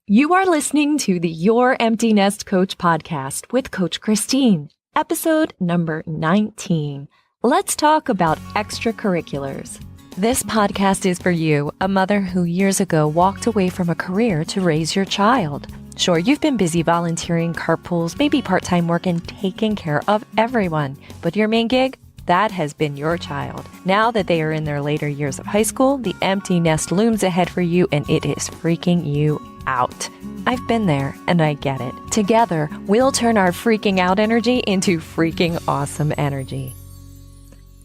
You are listening to the Your Empty Nest Coach podcast with Coach Christine, episode number 19. Let's talk about extracurriculars. This podcast is for you, a mother who years ago walked away from a career to raise your child. Sure, you've been busy volunteering, carpools, maybe part-time work, and taking care of everyone. But your main gig? That has been your child. Now that they are in their later years of high school, the empty nest looms ahead for you, and it is freaking you out. I've been there, and I get it. Together, we'll turn our freaking out energy into freaking awesome energy.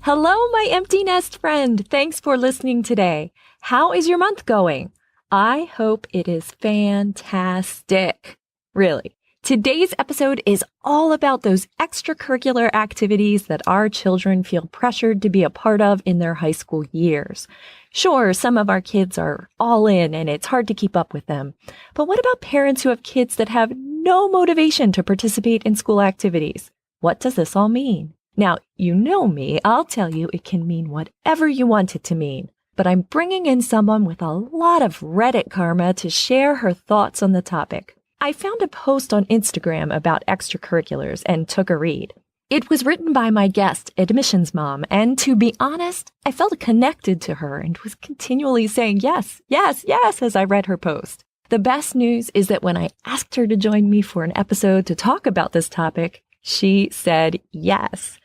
Hello, my empty nest friend. Thanks for listening today. How is your month going? I hope it is fantastic. Really. Today's episode is all about those extracurricular activities that our children feel pressured to be a part of in their high school years. Sure, some of our kids are all in and it's hard to keep up with them. But what about parents who have kids that have no motivation to participate in school activities? What does this all mean? Now, you know me, I'll tell you it can mean whatever you want it to mean. But I'm bringing in someone with a lot of Reddit karma to share her thoughts on the topic. I found a post on Instagram about extracurriculars and took a read. It was written by my guest, AdmissionsMom, and to be honest, I felt connected to her and was continually saying yes, yes, yes as I read her post. The best news is that when I asked her to join me for an episode to talk about this topic, she said yes.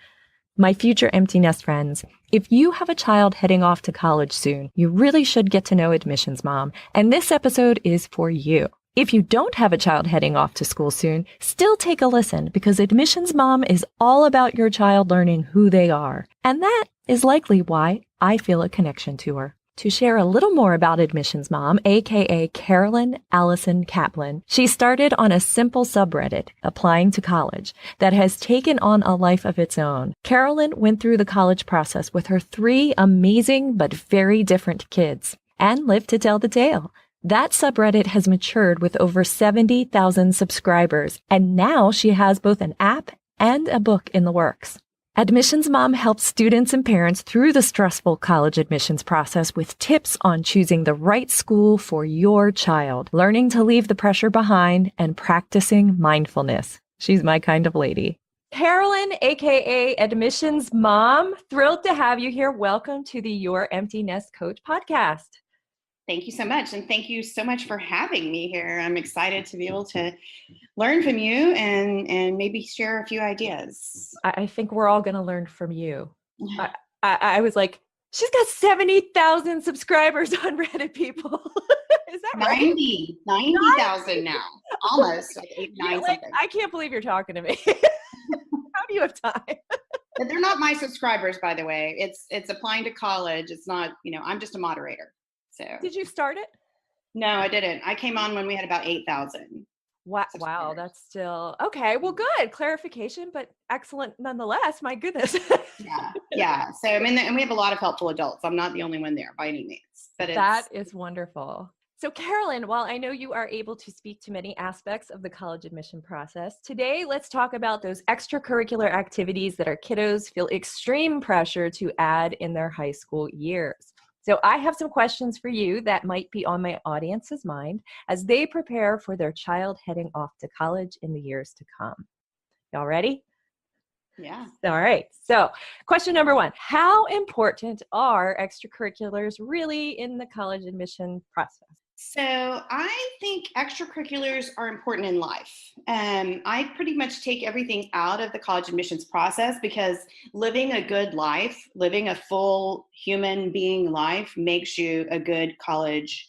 My future empty nest friends, if you have a child heading off to college soon, you really should get to know AdmissionsMom, and this episode is for you. If you don't have a child heading off to school soon, still take a listen because AdmissionsMom is all about your child learning who they are. And that is likely why I feel a connection to her. To share a little more about AdmissionsMom, aka Carolyn, Allison, Caplan, she started on a simple subreddit, applying to college, that has taken on a life of its own. Carolyn went through the college process with her 3 amazing but very different kids and lived to tell the tale. That subreddit has matured with over 70,000 subscribers, and now she has both an app and a book in the works. AdmissionsMom helps students and parents through the stressful college admissions process with tips on choosing the right school for your child, learning to leave the pressure behind, and practicing mindfulness. She's my kind of lady. Carolyn, aka AdmissionsMom, thrilled to have you here. Welcome to the Your Empty Nest Coach podcast. Thank you so much. And thank you so much for having me here. I'm excited to be able to learn from you and maybe share a few ideas. I think we're all going to learn from you. I was like, she's got 70,000 subscribers on Reddit, people. Is that right? 90,000 now. Almost like 89 something. I can't believe you're talking to me. How do you have time? They're not my subscribers, by the way. It's applying to college. It's not, I'm just a moderator. So did you start it? No, I didn't. I came on when we had about 8,000. Wow, that's still okay. Well, good clarification, but excellent nonetheless. My goodness. Yeah. So and we have a lot of helpful adults. I'm not the only one there by any means, but that is wonderful. So Carolyn, while I know you are able to speak to many aspects of the college admission process, today let's talk about those extracurricular activities that our kiddos feel extreme pressure to add in their high school years. So I have some questions for you that might be on my audience's mind as they prepare for their child heading off to college in the years to come. Y'all ready? Yeah. All right. So question number 1, how important are extracurriculars really in the college admission process? So I think extracurriculars are important in life. I pretty much take everything out of the college admissions process because living a good life, living a full human being life makes you a good college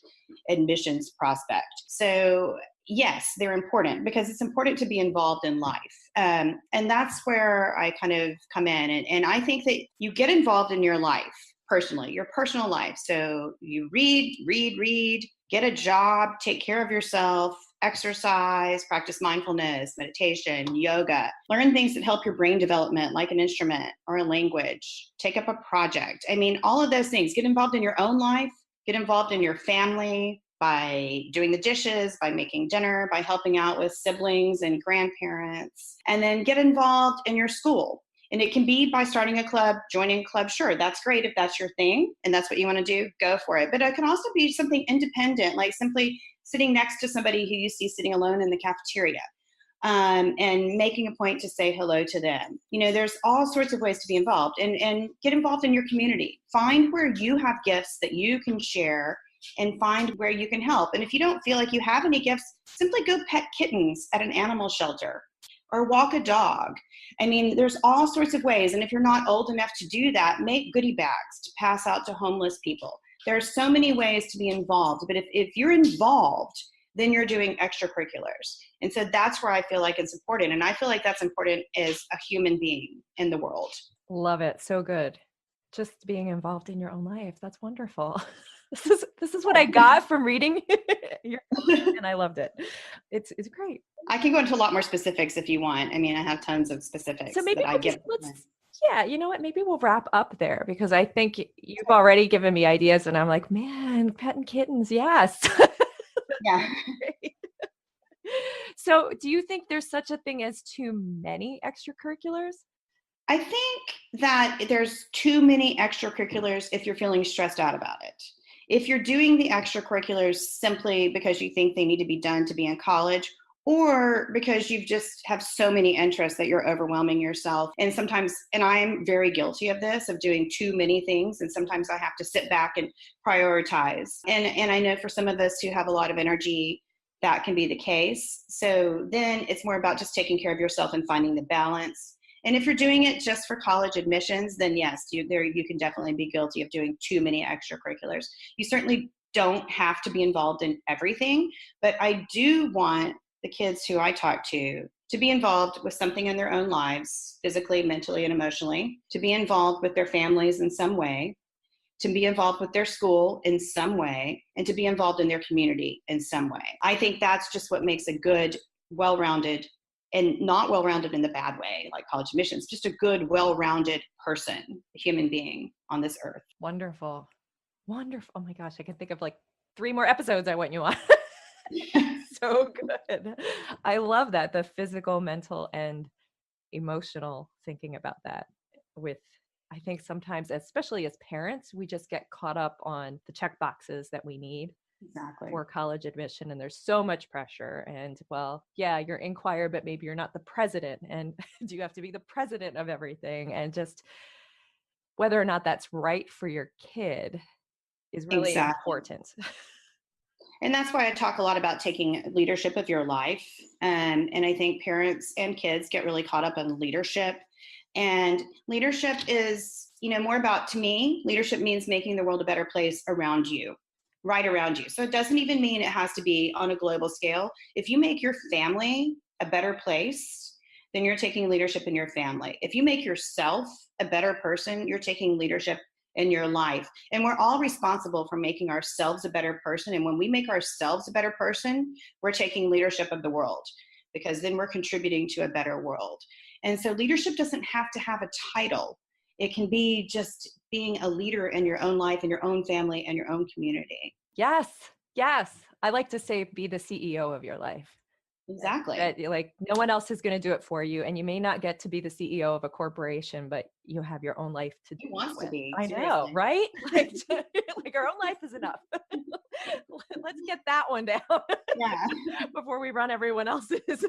admissions prospect. So yes, they're important because it's important to be involved in life. And that's where I kind of come in. And I think that you get involved in your life personally, your personal life. So you read, get a job, take care of yourself, exercise, practice mindfulness, meditation, yoga, learn things that help your brain development, like an instrument or a language, take up a project. I mean, all of those things. Get involved in your own life, get involved in your family by doing the dishes, by making dinner, by helping out with siblings and grandparents, and then get involved in your school. And it can be by starting a club, joining a club. Sure, that's great if that's your thing and that's what you want to do, go for it. But it can also be something independent, like simply sitting next to somebody who you see sitting alone in the cafeteria. And making a point to say hello to them. There's all sorts of ways to be involved, and get involved in your community. Find where you have gifts that you can share, and find where you can help. And if you don't feel like you have any gifts, simply go pet kittens at an animal shelter or walk a dog. There's all sorts of ways. And if you're not old enough to do that, make goodie bags to pass out to homeless people. There are so many ways to be involved. But if you're involved, then you're doing extracurriculars. And so that's where I feel like it's important. And I feel like that's important as a human being in the world. Love it. So good. Just being involved in your own life. That's wonderful. This is what I got from reading your book, and I loved it. It's great. I can go into a lot more specifics if you want. I have tons of specifics. So maybe that I give. yeah, you know what? Maybe we'll wrap up there, because I think you've already given me ideas, and I'm like, man, pet and kittens, yes. Yeah. So do you think there's such a thing as too many extracurriculars? I think that there's too many extracurriculars if you're feeling stressed out about it. If you're doing the extracurriculars simply because you think they need to be done to be in college, or because you just have so many interests that you're overwhelming yourself. And sometimes, and I'm very guilty of this, of doing too many things. And sometimes I have to sit back and prioritize. And I know for some of us who have a lot of energy, that can be the case. So then it's more about just taking care of yourself and finding the balance. And if you're doing it just for college admissions, then yes, you can definitely be guilty of doing too many extracurriculars. You certainly don't have to be involved in everything, but I do want the kids who I talk to be involved with something in their own lives, physically, mentally, and emotionally, to be involved with their families in some way, to be involved with their school in some way, and to be involved in their community in some way. I think that's just what makes a good, well-rounded, and not well-rounded in the bad way, like college admissions, just a good, well-rounded person, a human being on this earth. Wonderful. Wonderful. Oh my gosh, I can think of like 3 more episodes I want you on. So good. I love that. The physical, mental, and emotional thinking about that with, I think sometimes, especially as parents, we just get caught up on the check boxes that we need for college admission. And there's so much pressure. And well, yeah, you're in choir, but maybe you're not the president. And do you have to be the president of everything? And just whether or not that's right for your kid is really important. And that's why I talk a lot about taking leadership of your life. And I think parents and kids get really caught up on leadership. And leadership is, more about, to me, leadership means making the world a better place around you, right around you. So it doesn't even mean it has to be on a global scale. If you make your family a better place, then you're taking leadership in your family. If you make yourself a better person, you're taking leadership in your life. And we're all responsible for making ourselves a better person. And when we make ourselves a better person, we're taking leadership of the world, because then we're contributing to a better world. And so leadership doesn't have to have a title. It can be just being a leader in your own life, in your own family, and your own community. Yes. Yes. I like to say, be the CEO of your life. Exactly. That like no one else is going to do it for you. And you may not get to be the CEO of a corporation, but you have your own life to do. Who wants to be? I know, right? Like our own life is enough. Let's get that one down. Yeah. Before we run everyone else's.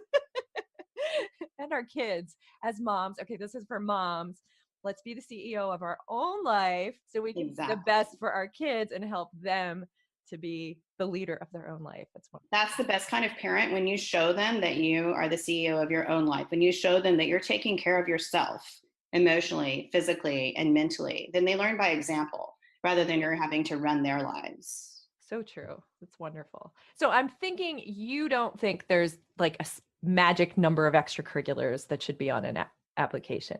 And our kids as moms. Okay, this is for moms. Let's be the CEO of our own life so we can do the best for our kids and help them to be the leader of their own life. That's the best kind of parent, when you show them that you are the CEO of your own life, when you show them that you're taking care of yourself emotionally, physically, and mentally, then they learn by example rather than you're having to run their lives. So true. That's wonderful. So I'm thinking you don't think there's like a magic number of extracurriculars that should be on an application,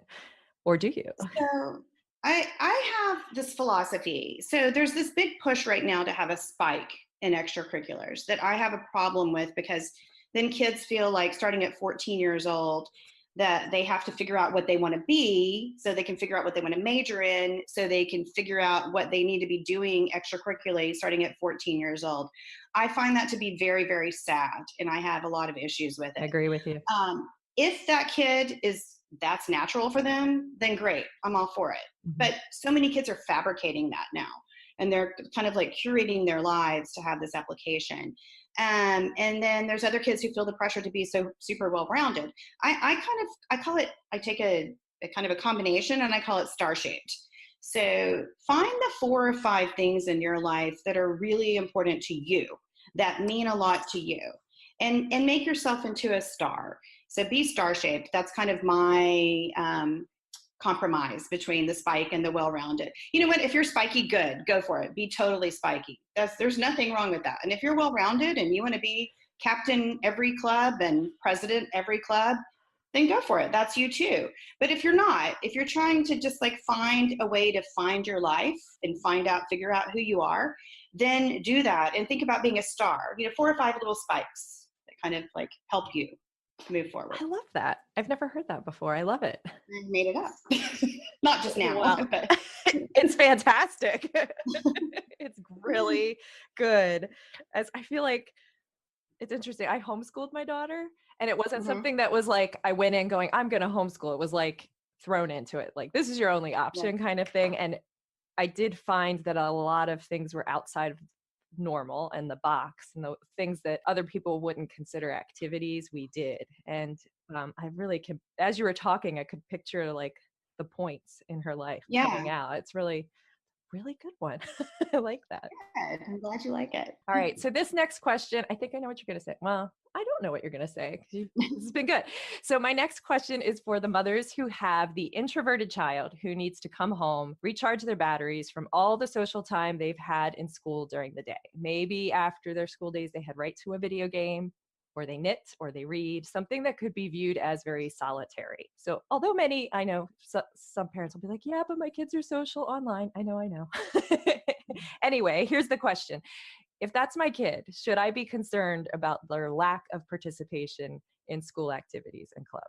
or do you? So I have this philosophy. So there's this big push right now to have a spike in extracurriculars that I have a problem with, because then kids feel like starting at 14 years old that they have to figure out what they want to be, so they can figure out what they want to major in, so they can figure out what they need to be doing extracurricularly starting at 14 years old. I find that to be very, very sad, and I have a lot of issues with it. I agree with you. If that kid that's natural for them, then great, I'm all for it. Mm-hmm. But so many kids are fabricating that now. and they're kind of like curating their lives to have this application. And then there's other kids who feel the pressure to be so super well-rounded. I take a kind of a combination, and I call it star-shaped. So find the 4 or 5 things in your life that are really important to you, that mean a lot to you, and make yourself into a star. So be star-shaped. That's kind of my compromise between the spike and the well-rounded. You know what? If you're spiky, good, go for it. Be totally spiky. There's nothing wrong with that. And if you're well-rounded and you want to be captain every club and president every club, then go for it. That's you too. But if you're not, if you're trying to just like find a way to find your life and figure out who you are, then do that and think about being a star. 4 or 5 little spikes that kind of like help you move forward. I love that. I've never heard that before. I love it. I made it up. Not just now. Well, but. It's fantastic. It's really good. As I feel like it's interesting. I homeschooled my daughter, and it wasn't something that was like, I went in going, I'm going to homeschool. It was like thrown into it. Like, this is your only option kind of thing. And I did find that a lot of things were outside of normal and the box, and the things that other people wouldn't consider activities, we did. And I really can, as you were talking, I could picture like the points in her life coming out. It's really good one. I like that. Good. I'm glad you like it. All right. So this next question, I think I know what you're going to say. Well, I don't know what you're going to say. This has been good. So my next question is for the mothers who have the introverted child who needs to come home, recharge their batteries from all the social time they've had in school during the day. Maybe after their school days, they head right to a video game, or they knit, or they read, something that could be viewed as very solitary. So although many, I know some parents will be like, yeah, but my kids are social online. I know. Anyway, here's the question. If that's my kid, should I be concerned about their lack of participation in school activities and clubs?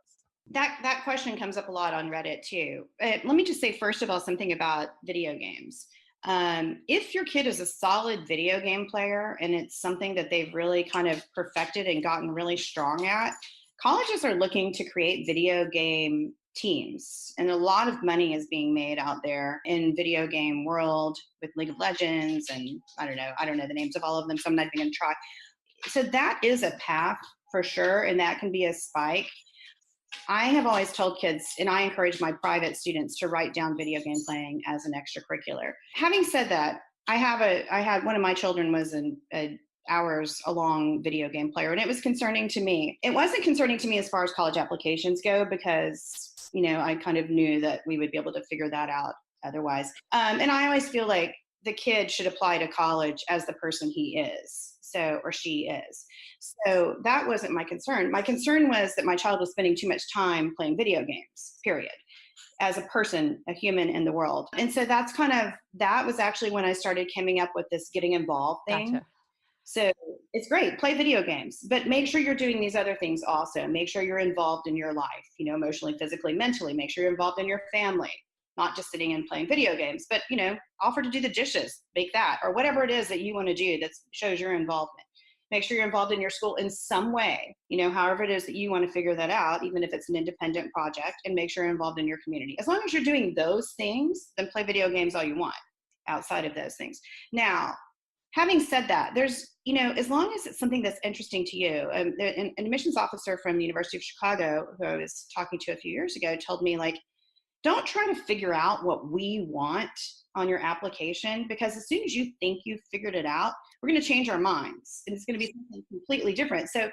That question comes up a lot on Reddit too. Let me just say, first of all, something about video games. If your kid is a solid video game player and it's something that they've really kind of perfected and gotten really strong at, colleges are looking to create video game teams. And a lot of money is being made out there in video game world with League of Legends. And I don't know the names of all of them, so I'm not even going to try. So that is a path for sure. And that can be a spike. I have always told kids, and I encourage my private students to write down video game playing as an extracurricular. Having said that, I had one of my children was an hours a long video game player, and it was concerning to me. It wasn't concerning to me as far as college applications go, because I kind of knew that we would be able to figure that out otherwise. And I always feel like the kid should apply to college as the person he is, or she is. So that wasn't my concern. My concern was that my child was spending too much time playing video games, period, as a person, a human in the world. And so that was actually when I started coming up with this getting involved thing. Gotcha. So it's great, play video games, but make sure you're doing these other things also. Make sure you're involved in your life, emotionally, physically, mentally. Make sure you're involved in your family, not just sitting and playing video games, but, offer to do the dishes, bake that, or whatever it is that you want to do that shows your involvement. Make sure you're involved in your school in some way, however it is that you want to figure that out, even if it's an independent project, and make sure you're involved in your community. As long as you're doing those things, then play video games all you want outside of those things. Now, having said that, there's, as long as it's something that's interesting to you, an admissions officer from the University of Chicago, who I was talking to a few years ago, told me, like, don't try to figure out what we want on your application, because as soon as you think you've figured it out, we're going to change our minds, and it's going to be something completely different. So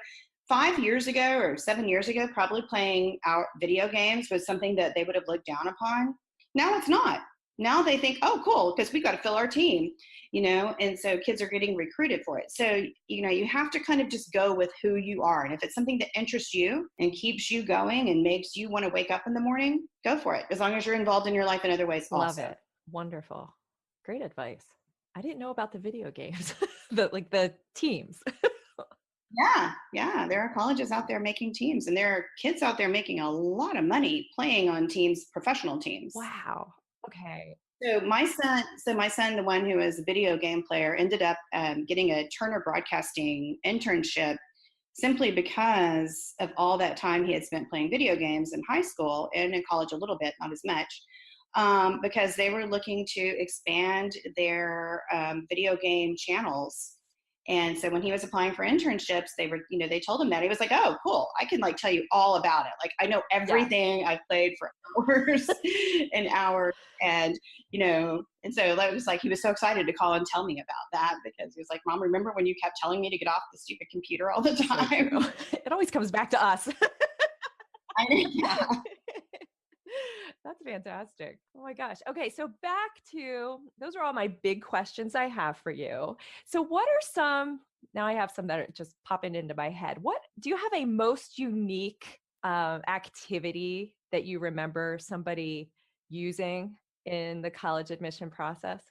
5 years ago or 7 years ago, probably playing our video games was something that they would have looked down upon. Now it's not. Now they think, oh, cool, because we got to fill our team, and so kids are getting recruited for it. So, you have to kind of just go with who you are. And if it's something that interests you and keeps you going and makes you want to wake up in the morning, go for it, as long as you're involved in your life in other ways also. Love it. Wonderful. Great advice. I didn't know about the video games, the teams. Yeah. There are colleges out there making teams, and there are kids out there making a lot of money playing on teams, professional teams. Wow. Okay. So my son, the one who is a video game player, ended up getting a Turner Broadcasting internship simply because of all that time he had spent playing video games in high school and in college a little bit, not as much. because they were looking to expand their video game channels. And so when he was applying for internships, they told him that. He was like, oh, cool. I can tell you all about it. I know everything. I've played for hours and hours. And, and so that was he was so excited to call and tell me about that, because he was like, Mom, remember when you kept telling me to get off the stupid computer all the time? So it always comes back to us. I know. Yeah. That's fantastic. Oh my gosh. Okay. So back to, those are all my big questions I have for you. So what are some, now I have some that are just popping into my head. What do you have a most unique activity that you remember somebody using in the college admission process?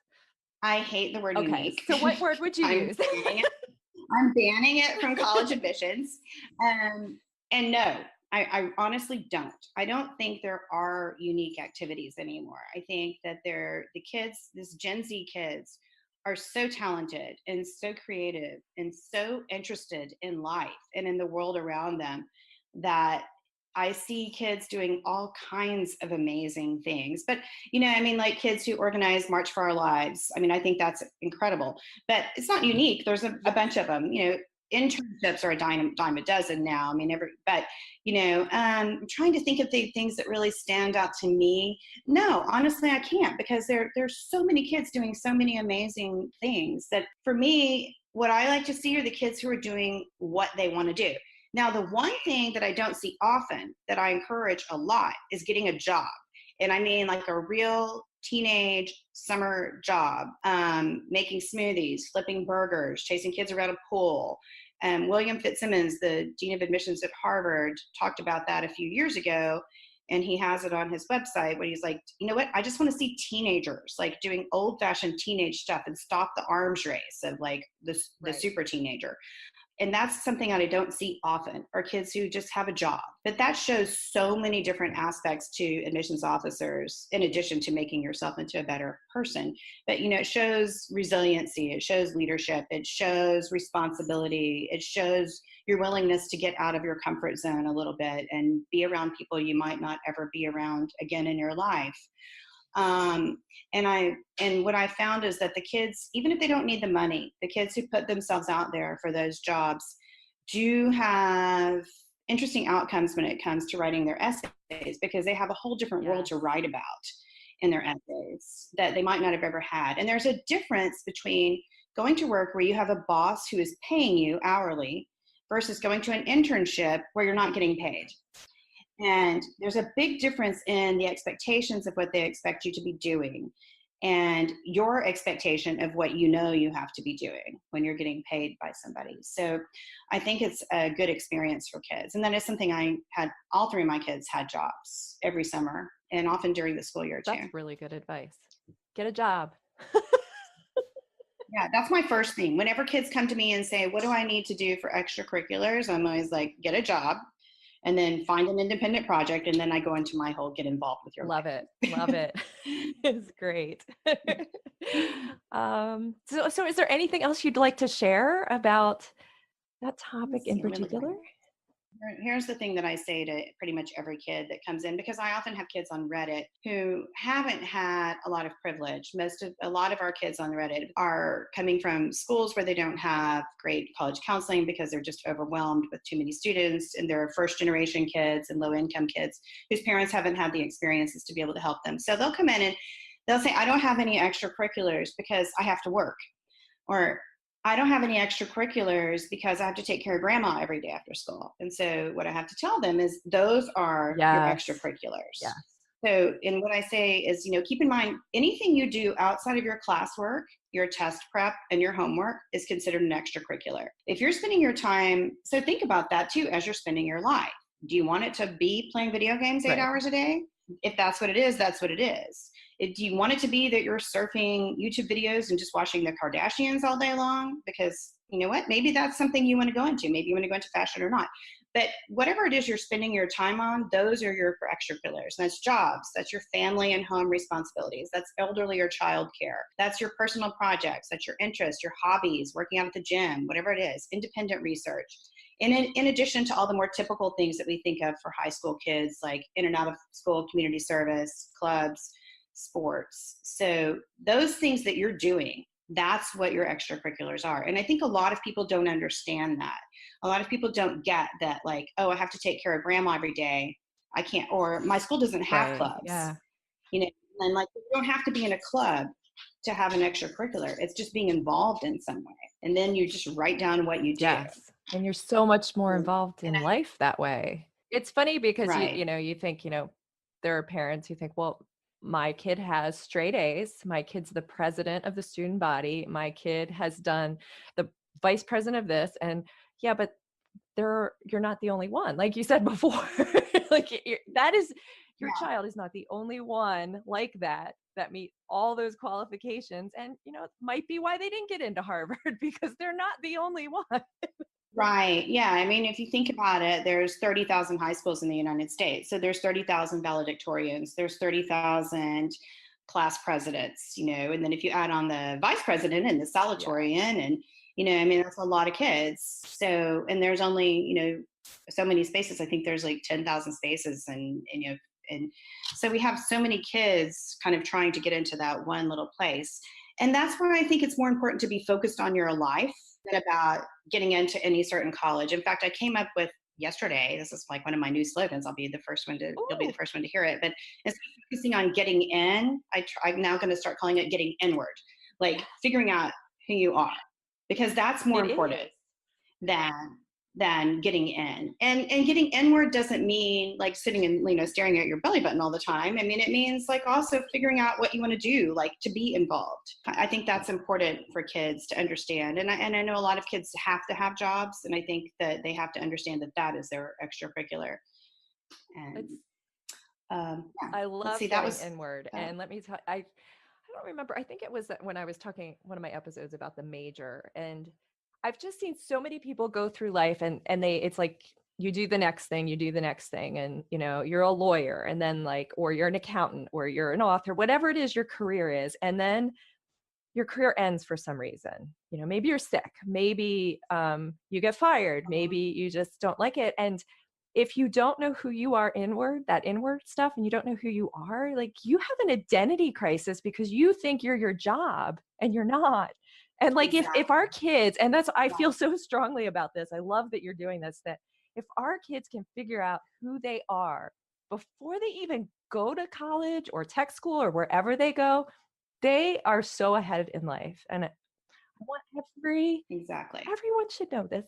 I hate the word unique. So what word would you use? I'm banning it from college admissions. And no, I honestly don't. I don't think there are unique activities anymore. I think that the kids, this Gen Z kids, are so talented and so creative and so interested in life and in the world around them, that I see kids doing all kinds of amazing things. But, kids who organize March for Our Lives. I think that's incredible, but it's not unique. There's a bunch of them, internships are a dime a dozen now. I'm trying to think of the things that really stand out to me. No, honestly, I can't, because there's so many kids doing so many amazing things that, for me, what I like to see are the kids who are doing what they want to do. Now, the one thing that I don't see often that I encourage a lot is getting a job. And I mean a real teenage summer job, making smoothies, flipping burgers, chasing kids around a pool. William Fitzsimmons, the Dean of Admissions at Harvard, talked about that a few years ago. And he has it on his website where he's like, you know what? I just want to see teenagers doing old fashioned teenage stuff and stop the arms race of the super teenager. And that's something that I don't see often, are kids who just have a job. But that shows so many different aspects to admissions officers, in addition to making yourself into a better person. But, it shows resiliency, it shows leadership, it shows responsibility, it shows your willingness to get out of your comfort zone a little bit and be around people you might not ever be around again in your life. And what I found is that the kids, even if they don't need the money, the kids who put themselves out there for those jobs do have interesting outcomes when it comes to writing their essays, because they have a whole different world to write about in their essays that they might not have ever had. And there's a difference between going to work where you have a boss who is paying you hourly versus going to an internship where you're not getting paid. And there's a big difference in the expectations of what they expect you to be doing and your expectation of what you have to be doing when you're getting paid by somebody. So I think it's a good experience for kids. And that is something all three of my kids had jobs every summer, and often during the school year too. That's really good advice. Get a job. Yeah, that's my first thing. Whenever kids come to me and say, what do I need to do for extracurriculars? I'm always like, get a job. And then find an independent project. And then I go into my whole get involved with your life. Love it. It's great. So is there anything else you'd like to share about that topic in particular? Here's the thing that I say to pretty much every kid that comes in, because I often have kids on Reddit who haven't had a lot of privilege. A lot of our kids on Reddit are coming from schools where they don't have great college counseling because they're just overwhelmed with too many students, and they're first generation kids and low income kids whose parents haven't had the experiences to be able to help them. So they'll come in and they'll say, I don't have any extracurriculars because I have to work, or I don't have any extracurriculars because I have to take care of grandma every day after school. And so what I have to tell them is those are your extracurriculars. Yeah. So, and what I say is, keep in mind, anything you do outside of your classwork, your test prep, and your homework is considered an extracurricular. If you're spending your time, so think about that too, as you're spending your life. Do you want it to be playing video games 8 hours a day? If that's what it is, that's what it is. Do you want it to be that you're surfing YouTube videos and just watching the Kardashians all day long? Because you know what? Maybe that's something you want to go into. Maybe you want to go into fashion or not. But whatever it is you're spending your time on, those are your extracurriculars. That's jobs. That's your family and home responsibilities. That's elderly or child care. That's your personal projects. That's your interests, your hobbies, working out at the gym, whatever it is, independent research. And in addition to all the more typical things that we think of for high school kids, like in and out of school community service, clubs, sports. So those things that you're doing, that's what your extracurriculars are. And I think a lot of people don't understand that. A lot of people don't get that, like, oh, I have to take care of grandma every day. I can't, or my school doesn't have Right. clubs. Yeah. You know, and like, you don't have to be in a club to have an extracurricular. It's just being involved in some way. And then you just write down what you do. Yes. And you're so much more involved And in life that way. It's funny because right. you think, there are parents who think, well, my kid has straight A's. My kid's the president of the student body. My kid has done the vice president of this. And yeah, but you're not the only one. Like you said before, like that is, your Yeah. child is not the only one like that meet all those qualifications. And, it might be why they didn't get into Harvard because they're not the only one. Right. Yeah. I mean, if you think about it, there's 30,000 high schools in the United States. So there's 30,000 valedictorians, there's 30,000 class presidents, and then if you add on the vice president and the salutatorian, and, I mean, that's a lot of kids. So, and there's only, so many spaces. I think there's like 10,000 spaces, and so we have so many kids kind of trying to get into that one little place. And that's where I think it's more important to be focused on your life than about getting into any certain college. In fact, I came up with yesterday, this is like one of my new slogans. You'll be the first one to hear it. But instead of focusing on getting in, I'm now going to start calling it getting inward, like figuring out who you are, because that's more important than getting in. And getting inward doesn't mean like sitting and staring at your belly button all the time. I mean, it means like also figuring out what you want to do, like to be involved. I think that's important for kids to understand. And I know a lot of kids have to have jobs, and I think that they have to understand that that is their extracurricular. And I love getting inward. And let me tell you, I don't remember. I think it was when I was talking one of my episodes about the major, and I've just seen so many people go through life and it's like, you do the next thing, and, you're a lawyer, and then or you're an accountant, or you're an author, whatever it is your career is. And then your career ends for some reason. Maybe you're sick, maybe you get fired, maybe you just don't like it. And if you don't know who you are that inward stuff, and you don't know who you are, like, you have an identity crisis because you think you're your job and you're not. And like, exactly. if our kids, and I feel so strongly about this, I love that you're doing this, that if our kids can figure out who they are before they even go to college or tech school or wherever they go, they are so ahead in life. And I want everyone should know this.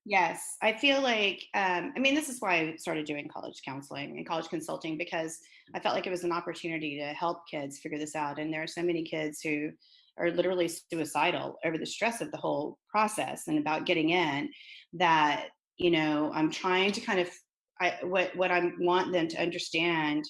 Yes, I feel like, I mean, this is why I started doing college counseling and college consulting, because I felt like it was an opportunity to help kids figure this out. And there are so many kids who are literally suicidal over the stress of the whole process and about getting in, that, I'm trying to kind of, what I want them to understand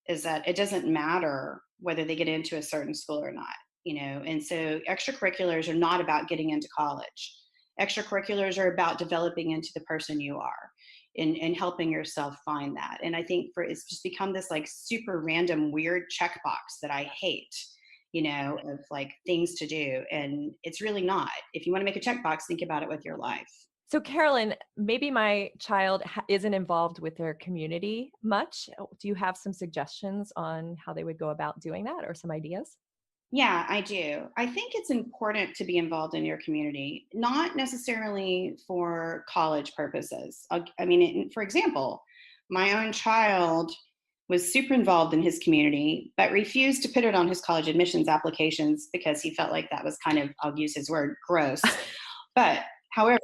is that it doesn't matter whether they get into a certain school or not, and so extracurriculars are not about getting into college. Extracurriculars are about developing into the person you are, and helping yourself find that. And I think it's just become this like super random, weird checkbox that I hate, of like things to do. And it's really not. If you want to make a checkbox, think about it with your life. So Carolyn, maybe my child isn't involved with their community much. Do you have some suggestions on how they would go about doing that, or some ideas? Yeah, I do. I think it's important to be involved in your community, not necessarily for college purposes. I mean, for example, my own child was super involved in his community, but refused to put it on his college admissions applications because he felt like that was kind of, I'll use his word, gross. But however,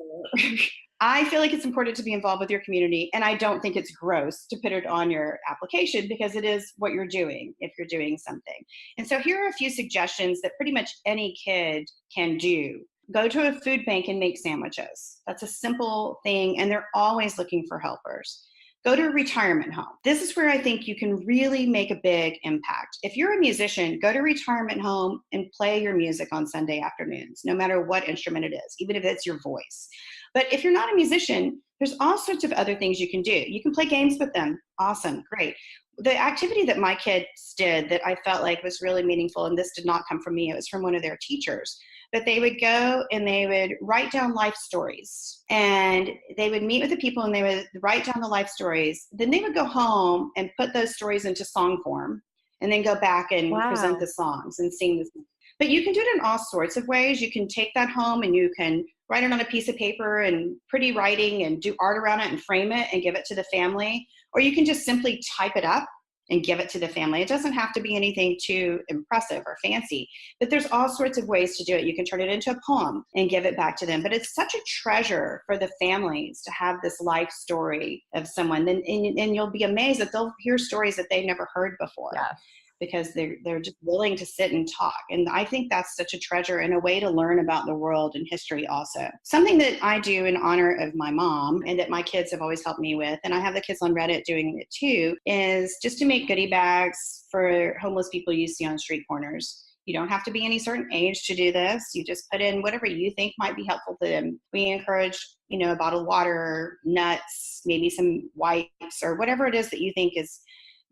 I feel like it's important to be involved with your community, and I don't think it's gross to put it on your application, because it is what you're doing if you're doing something. And so here are a few suggestions that pretty much any kid can do. Go to a food bank and make sandwiches. That's a simple thing, and they're always looking for helpers. Go to a retirement home. This is where I think you can really make a big impact. If you're a musician, go to a retirement home and play your music on Sunday afternoons, no matter what instrument it is, even if it's your voice. But if you're not a musician, there's all sorts of other things you can do. You can play games with them. Awesome, great. The activity that my kids did that I felt like was really meaningful, and this did not come from me, it was from one of their teachers, but they would go and they would write down life stories, and they would meet with the people and they would write down the life stories. Then they would go home and put those stories into song form, and then go back and present Wow. the songs and sing the. But you can do it in all sorts of ways. You can take that home and you can write it on a piece of paper and pretty writing and do art around it and frame it and give it to the family. Or you can just simply type it up and give it to the family. It doesn't have to be anything too impressive or fancy, but there's all sorts of ways to do it. You can turn it into a poem and give it back to them. But it's such a treasure for the families to have this life story of someone. And you'll be amazed that they'll hear stories that they've never heard before. Yeah. Because they're just willing to sit and talk. And I think that's such a treasure and a way to learn about the world and history also. Something that I do in honor of my mom and that my kids have always helped me with, and I have the kids on Reddit doing it too, is just to make goodie bags for homeless people you see on street corners. You don't have to be any certain age to do this. You just put in whatever you think might be helpful to them. We encourage, a bottle of water, nuts, maybe some wipes, or whatever it is that you think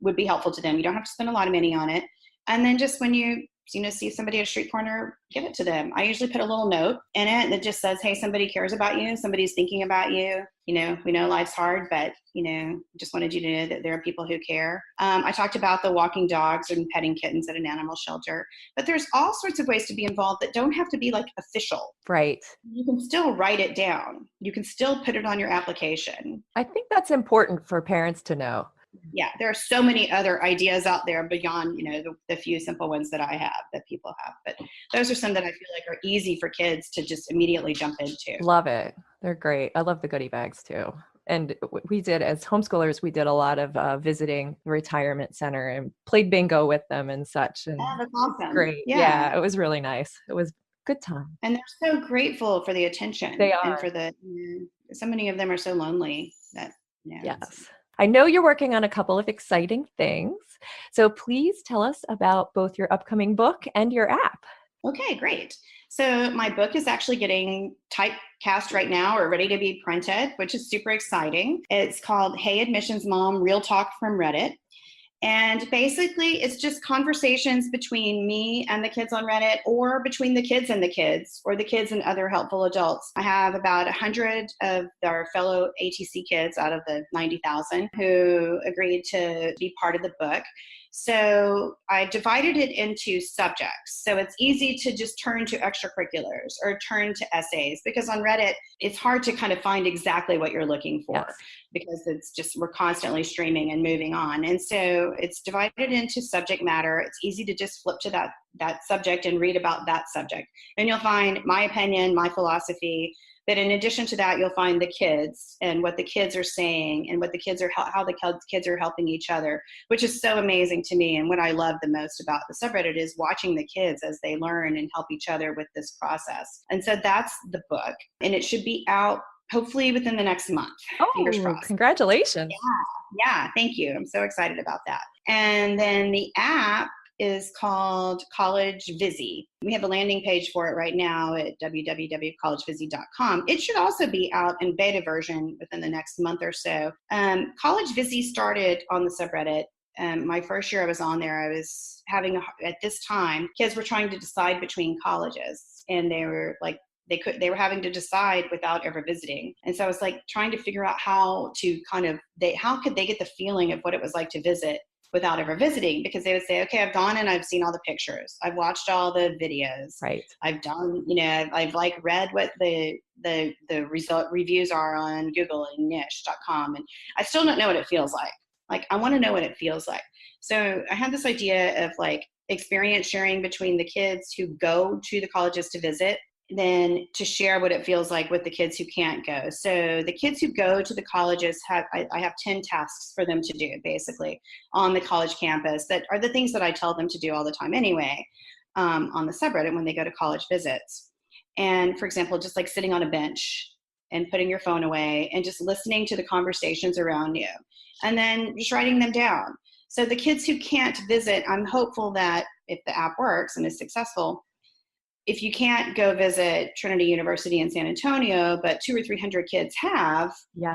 would be helpful to them. You don't have to spend a lot of money on it. And then just when you see somebody at a street corner, give it to them. I usually put a little note in it that just says, hey, somebody cares about you. Somebody's thinking about you. We know life's hard, but, just wanted you to know that there are people who care. I talked about the walking dogs and petting kittens at an animal shelter, but there's all sorts of ways to be involved that don't have to be like official. Right. You can still write it down. You can still put it on your application. I think that's important for parents to know. Yeah, there are so many other ideas out there beyond, the few simple ones that I have, that people have. But those are some that I feel like are easy for kids to just immediately jump into. Love it. They're great. I love the goodie bags too. And we did, as homeschoolers, we did a lot of visiting the retirement center and played bingo with them and such. And that's awesome. Great. Yeah, it was really nice. It was a good time. And they're so grateful for the attention. They are. And for so many of them are so lonely that, Yes. I know you're working on a couple of exciting things. So please tell us about both your upcoming book and your app. Okay, great. So my book is actually getting typecast right now or ready to be printed, which is super exciting. It's called Hey Admissions Mom, Real Talk from Reddit. And basically, it's just conversations between me and the kids on Reddit, or between the kids and the kids, or the kids and other helpful adults. I have about 100 of our fellow ATC kids out of the 90,000 who agreed to be part of the book. So I divided it into subjects. So it's easy to just turn to extracurriculars or turn to essays, because on Reddit, it's hard to kind of find exactly what you're looking for. Yes. Because it's just, we're constantly streaming and moving on. And so it's divided into subject matter. It's easy to just flip to that subject and read about that subject. And you'll find my opinion, my philosophy. But in addition to that, you'll find the kids and what the kids are saying and what the kids are, how the kids are helping each other, which is so amazing to me. And what I love the most about the subreddit is watching the kids as they learn and help each other with this process. And so that's the book, and it should be out hopefully within the next month. Fingers crossed. Congratulations. Yeah, thank you. I'm so excited about that. And then the app is called College Visi. We have a landing page for it right now at www.collegevisi.com. It should also be out in beta version within the next month or so. College Visi started on the subreddit. My first year I was on there, I was having, at this time, kids were trying to decide between colleges, and they were like, they were having to decide without ever visiting. And so I was like trying to figure out how could they get the feeling of what it was like to visit without ever visiting, because they would say, okay, I've gone and I've seen all the pictures. I've watched all the videos. Right. I've done, I've like read what the result reviews are on Google and niche.com. And I still don't know what it feels like. Like, I want to know what it feels like. So I had this idea of like experience sharing between the kids who go to the colleges to visit, then to share what it feels like with the kids who can't go. So the kids who go to the colleges I have 10 tasks for them to do basically on the college campus that are the things that I tell them to do all the time anyway, on the subreddit when they go to college visits. And for example, just like sitting on a bench and putting your phone away and just listening to the conversations around you, and then just writing them down. So the kids who can't visit, I'm hopeful that if the app works and is successful, if you can't go visit Trinity University in San Antonio, but 200 or 300 kids have,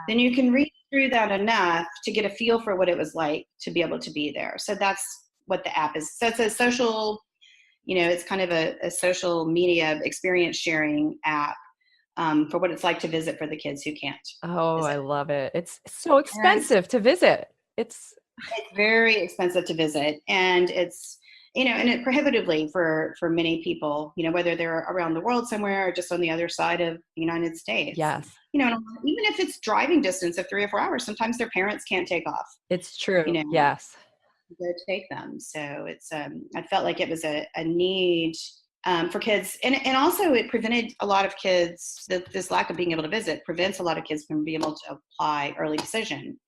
then you can read through that enough to get a feel for what it was like to be able to be there. So that's what the app is. So it's a social, it's kind of a social media experience sharing app for what it's like to visit for the kids who can't. Oh, visit. I love it. It's so expensive to visit. It's It's very expensive to visit, and it's, and it prohibitively for many people, whether they're around the world somewhere or just on the other side of the United States. Yes, And even if it's driving distance of 3 or 4 hours, sometimes their parents can't take off, it's true. to Yes. go take them. So it's, I felt like it was a need for kids, and also it prevented a lot of kids, this lack of being able to visit prevents a lot of kids from being able to apply early decision,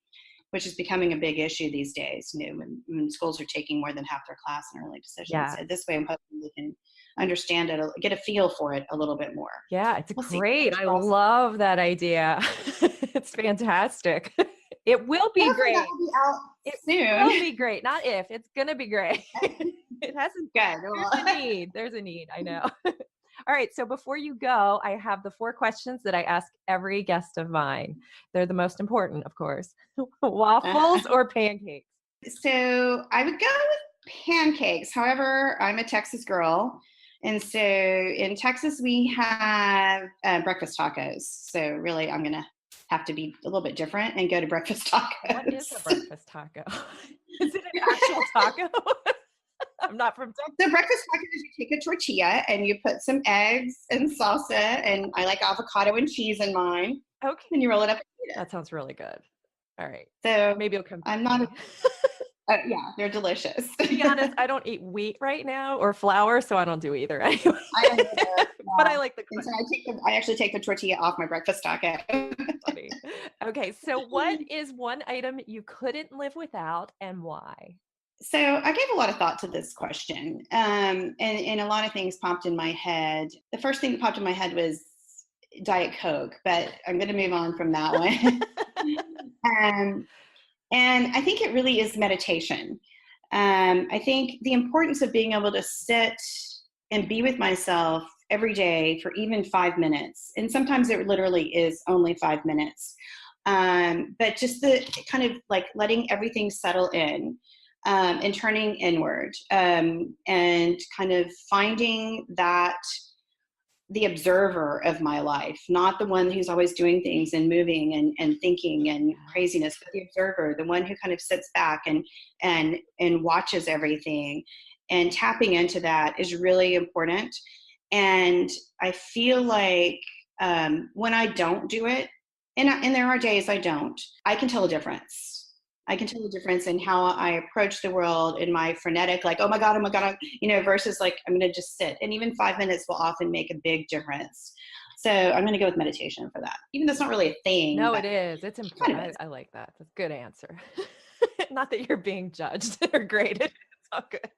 which is becoming a big issue these days, when schools are taking more than half their class in early decisions. Yeah. So this way, I'm hoping we can understand it, get a feel for it a little bit more. Yeah, it's We'll see. great. I love that idea. It's fantastic. It will be Hopefully great. that will be out It soon. will be great. Not if, it's going to be great. It hasn't. Good. There's a need. There's a need. I know. All right. So before you go, I have the 4 questions that I ask every guest of mine. They're the most important, of course. Waffles or pancakes? So I would go with pancakes. However, I'm a Texas girl. And so in Texas, we have breakfast tacos. So really, I'm going to have to be a little bit different and go to breakfast tacos. What is a breakfast taco? Is it an actual taco? I'm not from Texas. So breakfast tacos, you take a tortilla and you put some eggs and salsa, and I like avocado and cheese in mine. Okay. And you roll it up and eat it. That sounds really good. All right. So Maybe you'll come. I'm not yeah, they're delicious. To be honest, I don't eat wheat right now or flour, so I don't do either anyway. I don't either, yeah. But I like the crunch. So I actually take the tortilla off my breakfast taco. Funny. Okay, so what is one item you couldn't live without and why? So I gave a lot of thought to this question, and a lot of things popped in my head. The first thing that popped in my head was Diet Coke, but I'm going to move on from that one. And I think it really is meditation. I think the importance of being able to sit and be with myself every day for even 5 minutes, and sometimes it literally is only 5 minutes, but just the kind of like letting everything settle in, and turning inward, and kind of finding that the observer of my life, not the one who's always doing things and moving and thinking and craziness, but the observer, the one who kind of sits back and watches everything, and tapping into that is really important. And I feel like when I don't do it, and there are days I don't, I can tell a difference. I can tell a difference in how I approach the world in my frenetic, like, oh my God, versus like, I'm going to just sit. And even 5 minutes will often make a big difference. So I'm going to go with meditation for that. Even though it's not really a thing. No, it is. It's important. Kind of I like that. That's a good answer. Not that you're being judged or graded. It's all good.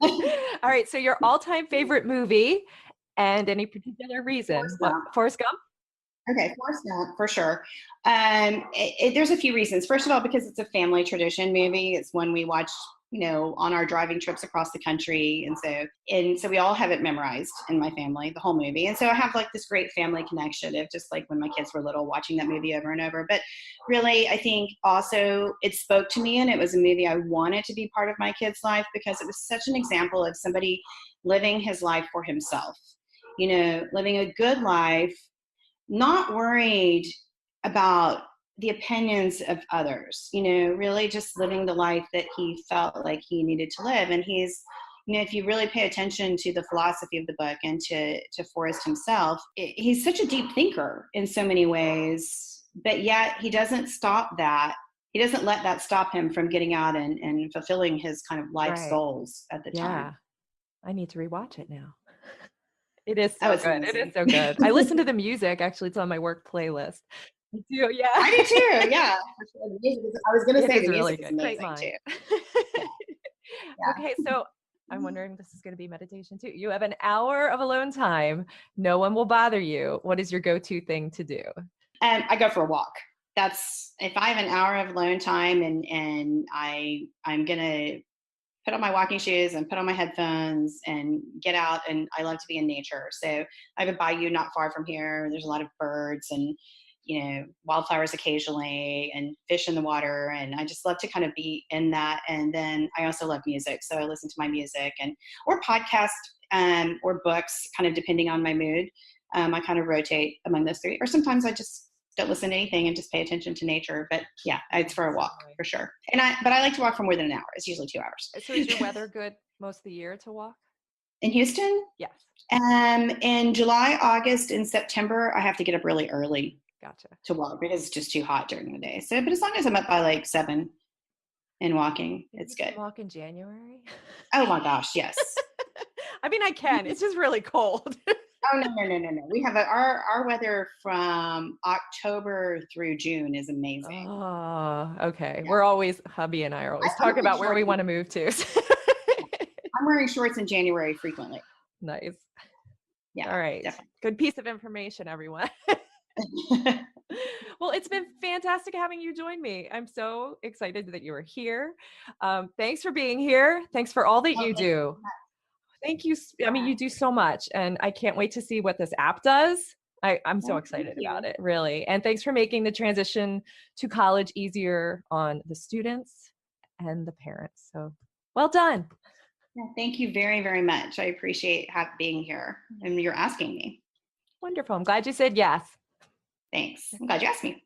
All right. So your all-time favorite movie and any particular reason? Forrest Gump? Okay, Forrest Gump, for sure. There's a few reasons. First of all, because it's a family tradition movie. It's one we watch, on our driving trips across the country. And so we all have it memorized in my family, the whole movie. And so I have like this great family connection of just like when my kids were little, watching that movie over and over. But really, I think also it spoke to me, and it was a movie I wanted to be part of my kids' life because it was such an example of somebody living his life for himself, living a good life, not worried about the opinions of others, really just living the life that he felt like he needed to live. And he's, if you really pay attention to the philosophy of the book and to Forrest himself, he's such a deep thinker in so many ways, but yet he doesn't stop that. He doesn't let that stop him from getting out and fulfilling his kind of life's goals at the time. I need to rewatch it now. It is so good. Amazing. It is so good. I listen to the music. Actually, it's on my work playlist. I do, yeah. I do too. Yeah. I was going to say the really music is good. amazing Great too. Yeah. Okay, so I'm wondering, this is going to be meditation too. You have an hour of alone time. No one will bother you. What is your go-to thing to do? I go for a walk. That's if I have an hour of alone time and I'm going to put on my walking shoes and put on my headphones and get out. And I love to be in nature. So I have a bayou not far from here. There's a lot of birds and, wildflowers occasionally and fish in the water. And I just love to kind of be in that. And then I also love music. So I listen to my music or podcast or books, kind of depending on my mood. I kind of rotate among those three. Or sometimes I just don't listen to anything and just pay attention to nature. But yeah, it's for a walk for sure. But I like to walk for more than an hour. It's usually 2 hours. So is your weather good most of the year to walk? In Houston? Yes. In July, August, and September, I have to get up really early. Gotcha. To walk because it's just too hot during the day. So, but as long as I'm up by like 7 and walking, it's good. Walk in January? Oh my gosh, yes. I mean, I can. It's just really cold. Oh no. We have our weather from October through June is amazing. Oh, okay. Yeah. We're always, hubby and I are always talking about where we want to move to. I'm wearing shorts in January frequently. Nice. Yeah. All right. Definitely. Good piece of information, everyone. Well, it's been fantastic having you join me. I'm so excited that you are here. Thanks for being here. Thanks for all that you do. Thank you. I mean, you do so much, and I can't wait to see what this app does. I'm so excited about it, really. And thanks for making the transition to college easier on the students and the parents. So well done. Yeah, thank you very, very much. I appreciate being here and you're asking me. Wonderful. I'm glad you said yes. Thanks. I'm glad you asked me.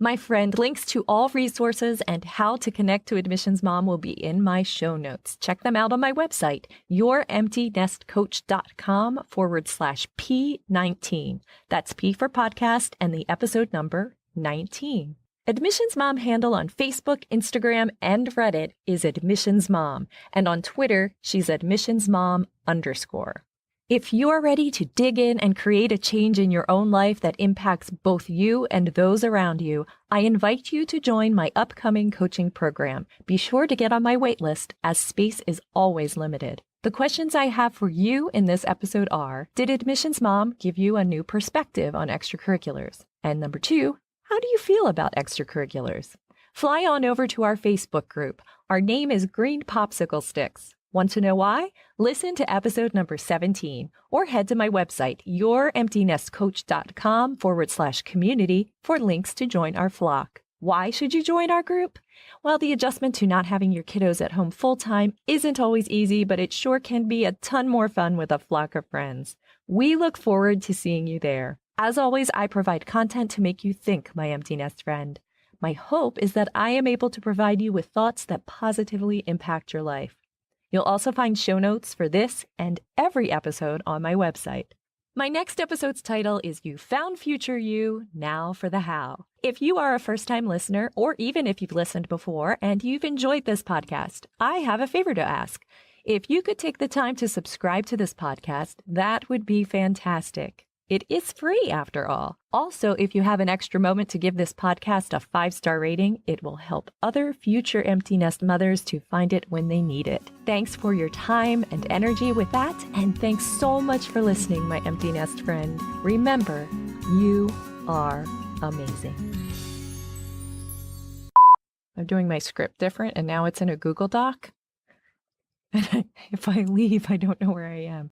My friend, links to all resources and how to connect to Admissions Mom will be in my show notes. Check them out on my website, youremptynestcoach.com/P19. That's P for podcast and the episode number 19. Admissions Mom handle on Facebook, Instagram, and Reddit is Admissions Mom, and on Twitter, she's AdmissionsMom_. If you're ready to dig in and create a change in your own life that impacts both you and those around you, I invite you to join my upcoming coaching program. Be sure to get on my waitlist as space is always limited. The questions I have for you in this episode are, did Admissions Mom give you a new perspective on extracurriculars? And number 2, how do you feel about extracurriculars? Fly on over to our Facebook group. Our name is Green Popsicle Sticks. Want to know why? Listen to episode number 17 or head to my website, youremptynestcoach.com/community for links to join our flock. Why should you join our group? Well, the adjustment to not having your kiddos at home full-time isn't always easy, but it sure can be a ton more fun with a flock of friends. We look forward to seeing you there. As always, I provide content to make you think, my empty nest friend. My hope is that I am able to provide you with thoughts that positively impact your life. You'll also find show notes for this and every episode on my website. My next episode's title is You Found Future You, Now for the How. If you are a first-time listener, or even if you've listened before and you've enjoyed this podcast, I have a favor to ask. If you could take the time to subscribe to this podcast, that would be fantastic. It is free, after all. Also, if you have an extra moment to give this podcast a 5-star rating, it will help other future empty nest mothers to find it when they need it. Thanks for your time and energy with that, and thanks so much for listening, my empty nest friend. Remember, you are amazing. I'm doing my script different, and now it's in a Google Doc. If I leave, I don't know where I am.